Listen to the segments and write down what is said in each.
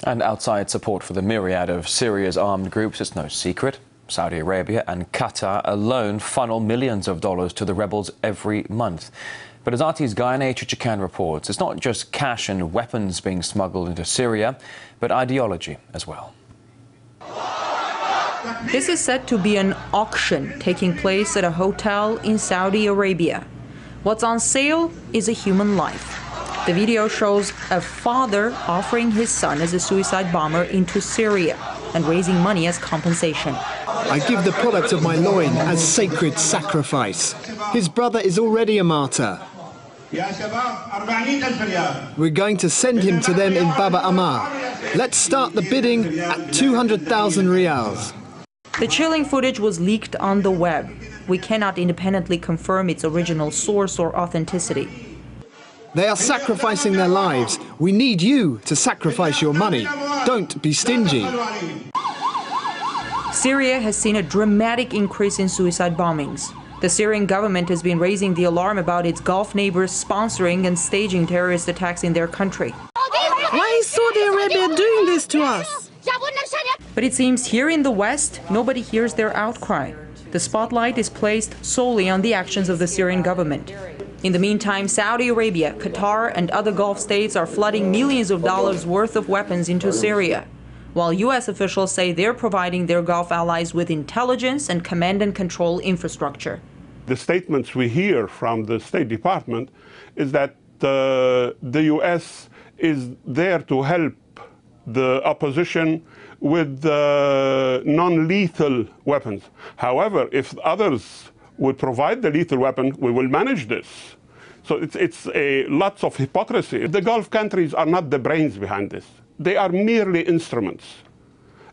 And outside support for the myriad of Syria's armed groups, it's no secret. Saudi Arabia and Qatar alone funnel millions of dollars to the rebels every month. But as RT's Gayane Chichikan reports, it's not just cash and weapons being smuggled into Syria, but ideology as well. This is said to be an auction taking place at a hotel in Saudi Arabia. What's on sale is a human life. The video shows a father offering his son as a suicide bomber into Syria and raising money as compensation. I give the product of my loin as sacred sacrifice. His brother is already a martyr. We're going to send him to them in Baba Ammar. Let's start the bidding at 200,000 riyals. The chilling footage was leaked on the web. We cannot independently confirm its original source or authenticity. They are sacrificing their lives. We need you to sacrifice your money. Don't be stingy. Syria has seen a dramatic increase in suicide bombings. The Syrian government has been raising the alarm about its Gulf neighbors sponsoring and staging terrorist attacks in their country. Why is Saudi Arabia doing this to us? But it seems here in the West, nobody hears their outcry. The spotlight is placed solely on the actions of the Syrian government. In the meantime, Saudi Arabia, Qatar, and other Gulf states are flooding millions of dollars worth of weapons into Syria, while U.S. officials say they're providing their Gulf allies with intelligence and command and control infrastructure. The statements we hear from the State Department is that the U.S. is there to help the opposition with non-lethal weapons. However, if others would provide the lethal weapon, we will manage this. So it's lots of hypocrisy. The Gulf countries are not the brains behind this. They are merely instruments.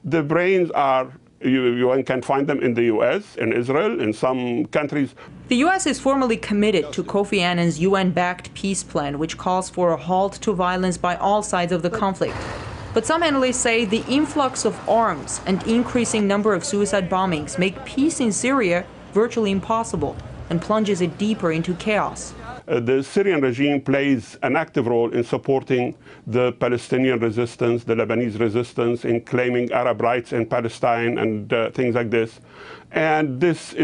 The brains are, you can find them in the US, in Israel, in some countries. The US is formally committed to Kofi Annan's UN-backed peace plan, which calls for a halt to violence by all sides of the conflict. But some analysts say the influx of arms and increasing number of suicide bombings make peace in Syria virtually impossible and plunges it deeper into chaos. The Syrian regime plays an active role in supporting the Palestinian resistance, the Lebanese resistance, in claiming Arab rights in Palestine and things like this. And this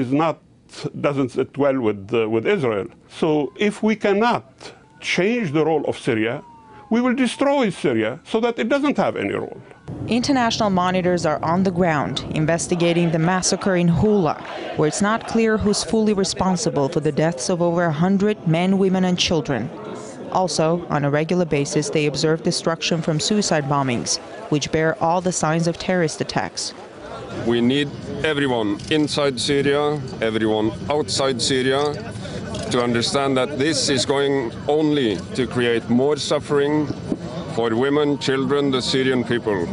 doesn't sit well with Israel. So if we cannot change the role of Syria, we will destroy Syria so that it doesn't have any role. International monitors are on the ground investigating the massacre in Al-Houla, where it's not clear who's fully responsible for the deaths of over 100 men, women, and children. Also, on a regular basis, they observe destruction from suicide bombings, which bear all the signs of terrorist attacks. We need everyone inside Syria, everyone outside Syria, to understand that this is going only to create more suffering for women, children, the Syrian people.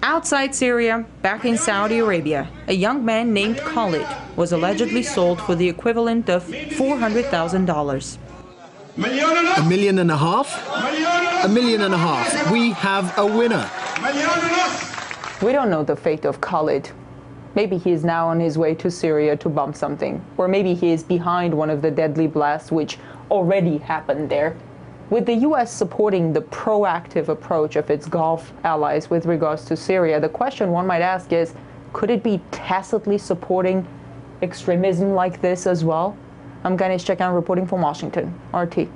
Outside Syria, back in Saudi Arabia, a young man named Khalid was allegedly sold for the equivalent of $400,000. $1.5 million? $1.5 million. We have a winner. We don't know the fate of Khalid. Maybe he is now on his way to Syria to bomb something. Or maybe he is behind one of the deadly blasts which already happened there. With the U.S. supporting the proactive approach of its Gulf allies with regards to Syria, the question one might ask is, could it be tacitly supporting extremism like this as well? I'm Gayane Chichikan reporting from Washington, RT.